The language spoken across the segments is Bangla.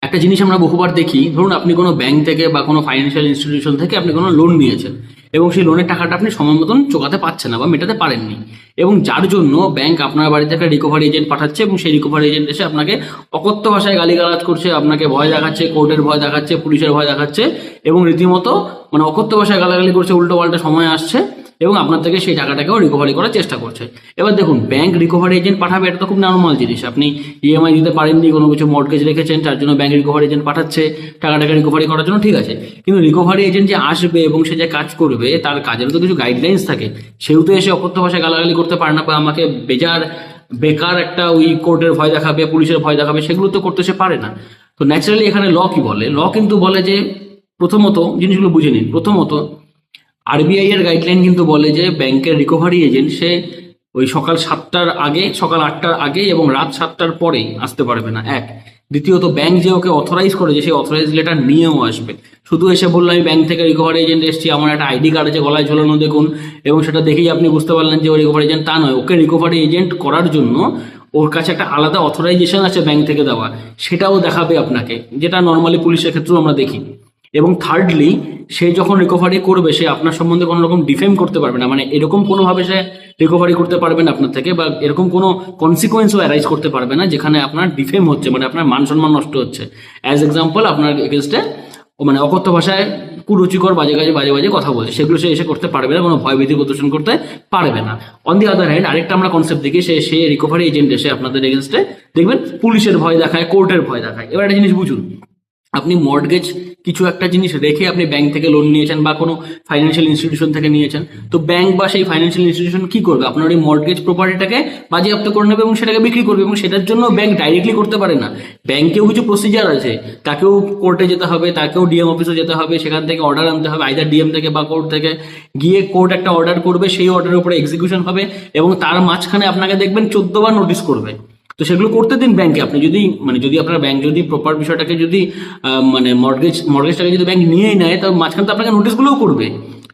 একটা জিনিস আমরা বহুবার দেখি, ধরুন আপনি কোনো ব্যাংক থেকে বা কোনো ফাইন্যান্সিয়াল ইনস্টিটিউশন থেকে আপনি কোনো লোন নিয়েছেন এবং সেই লোনের টাকাটা আপনি সময় মতন চোকাতে পারছেন না বা মেটাতে পারেননি, এবং যার জন্য ব্যাংক আপনার বাড়িতে একটা রিকভারি এজেন্ট পাঠাচ্ছে এবং সেই রিকভারি এজেন্ট এসে আপনাকে অকথ্য ভাষায় গালিগালাজ করছে, আপনাকে ভয় দেখাচ্ছে, কোর্টের ভয় দেখাচ্ছে, পুলিশের ভয় দেখাচ্ছে, এবং রীতিমতো মানে অকথ্য ভাষায় গালাগালি করছে, উল্টো পাল্টা সময় আসছে এবং আপনার থেকে সেই টাকাটাকেও রিকভারি করার চেষ্টা করছে। এবার দেখুন, ব্যাংক রিকভারি এজেন্ট পাঠাবে, এটা তো খুব নর্মাল জিনিস। আপনি ইএমআই দিতে পারেননি, কোনো কিছু মর্টগেজ রেখেছেন, তার জন্য ব্যাংক রিকভারি এজেন্ট পাঠাচ্ছে টাকাটাকে রিকভারি করার জন্য, ঠিক আছে। কিন্তু রিকভারি এজেন্ট যে আসবে এবং সে যে কাজ করবে, তার কাজেরও তো কিছু গাইডলাইন্স থাকে। সেও তো এসে অকথ্য ভাষায় গালাগালি করতে পারে না, বা আমাকে বেকার একটা ওই কোর্টের ভয় দেখাবে, পুলিশের ভয় দেখাবে, সেগুলো তো করতে সে পারে না। তো ন্যাচারালি এখানে ল কি বলে? ল কিন্তু বলে যে প্রথমত জিনিসগুলো বুঝে নিন। প্রথমত আরবিআই এর গাইডলাইন কিন্তু বলে যে ব্যাংকের রিকভারি এজেন্ট সে ওই সকাল 7টার আগে, সকাল 8টার আগে এবং রাত 7টার পরে আসতে পারবে না, এক। দ্বিতীয়ত, ব্যাংক যে ওকে অথরাইজ করেছে সেই অথরাইজ লেটার নিয়েও আসবে। শুধু এসে বললো আমি ব্যাংক থেকে রিকভারি এজেন্ট এসেছি, আমার একটা আইডি কার্ড আছে গলায় ঝোলানো দেখুন, এবং সেটা দেখেই আপনি বুঝতে পারলেন যে ও রিকভারি এজেন্ট, তা নয়। ওকে রিকভারি এজেন্ট করার জন্য ওর কাছে একটা আলাদা অথরাইজেশন আছে ব্যাংক থেকে দেওয়া, সেটাও দেখাবে আপনাকে, যেটা নর্মালি পুলিশের ক্ষেত্রেও আমরা দেখি। এবং থার্ডলি, সে যখন রিকভারি করবে সে আপনার সম্বন্ধে কোনো রকম ডিফেম করতে পারবে না, মানে এরকম কোনোভাবে সে রিকভারি করতে পারবে না আপনার থেকে, বা এরকম কোনো কনসিকোয়েন্সও অ্যারাইজ করতে পারবে না যেখানে আপনার ডিফেম হচ্ছে, মানে আপনার মান সম্মান নষ্ট হচ্ছে। অ্যাজ এক্সাম্পল, আপনার এগেনস্টে মানে অকথ্য ভাষায় কুরুচিকর বাজে বাজে কথা বলছে, সেগুলো সে এসে করতে পারবে না, কোনো ভয়ভীতি প্রদর্শন করতে পারবে না। অন দি আদার হ্যান্ড, আরেকটা আমরা কনসেপ্ট দেখি, সে রিকভারি এজেন্ট এসে আপনাদের এগেনস্টে দেখবেন পুলিশের ভয় দেখায়, কোর্টের ভয় দেখায়। এবার একটা জিনিস বুঝুন, আপনি মর্টগেজ কিছু একটা জিনিস রেখে আপনি ব্যাংক থেকে লোন নিয়েছেন বা কোনো ফাইন্যান্সিয়াল ইনস্টিটিউশন থেকে নিয়েছেন, তো ব্যাংক বা সেই ফাইন্যান্সিয়াল ইনস্টিটিউশন কি করবে? আপনার ওই মর্টগেজ প্রপার্টিটাকে বাজেয়াপ্ত করে নেবে এবং সেটাকে বিক্রি করবে, এবং সেটার জন্য ব্যাংক ডাইরেক্টলি করতে পারে না। ব্যাংকেও কিছু প্রসিজার আছে, তাকেও কোর্টে যেতে হবে, তাকেও ডিএম অফিসে যেতে হবে, সেখান থেকে অর্ডার আনতে হবে, আইদার ডিএম থেকে বা কোর্ট থেকে, গিয়ে কোর্ট একটা অর্ডার করবে, সেই অর্ডারের উপরে এক্সিকিউশন হবে, এবং তার মাঝখানে আপনাকে দেখবেন 14বার নোটিশ করবে। তো সেগুলো করতে দিন ব্যাংকে। আপনি যদি যদি আপনার ব্যাংক যদি প্রপার বিষয়টাকে যদি মানে মর্গেজটাকে যদি ব্যাংক নিয়েই নেয়, তো মাঝখানে তো আপনাকে নোটিশগুলোও করবে,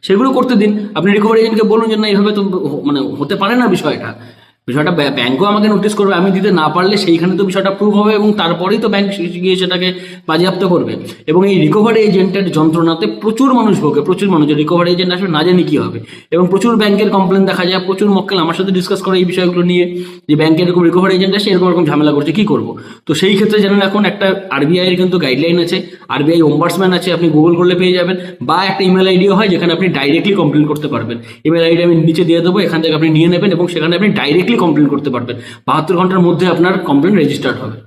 সেগুলো করতে দিন। আপনি রিকভারি এজেন্টকে বলুন যে না, এইভাবে তো হতে পারে না বিষয়টা ব্যাংকও আমাকে নোটিশ করবে, আমি দিতে না পারলে সেইখানে তো বিষয়টা প্রুভ হবে, এবং তারপরেই তো ব্যাংক গিয়ে সেটাকে বাজেয়াপ্ত করবে। এবং এই রিকভারি এজেন্টের যন্ত্রণাতে প্রচুর মানুষ ভোগে, প্রচুর মানুষ। রিকভারি এজেন্ট আসলে না জানি কি হবে, এবং প্রচুর ব্যাংকের কমপ্লেন দেখা যায়, প্রচুর মক্কেল আমার সাথে ডিসকাস করে এই বিষয়গুলো নিয়ে, যে ব্যাংকের এরকম রিকভারি এজেন্ট আসে, এরকম এরকম ঝামেলা করছে, কি করবো? তো সেই ক্ষেত্রে জানেন এখন একটা আরবিআই এর কিন্তু গাইডলাইন আছে, আরবিআই ওম্বার্সম্যান আছে, আপনি গুগল করলে পেয়ে যাবেন, বা একটা ইমেল আইডিও হয় যেখানে আপনি ডাইরেক্টলি কমপ্লেন করতে পারবেন। ইমেল আইডি আমি নিচে দিয়ে দেবো, এখান থেকে আপনি নিয়ে নেবেন এবং সেখানে আপনি ডাইরেক্টলি কমপ্লেন করতে পারবেন। 72 ঘন্টার মধ্যে আপনার কমপ্লেন রেজিস্টার্ড হবে।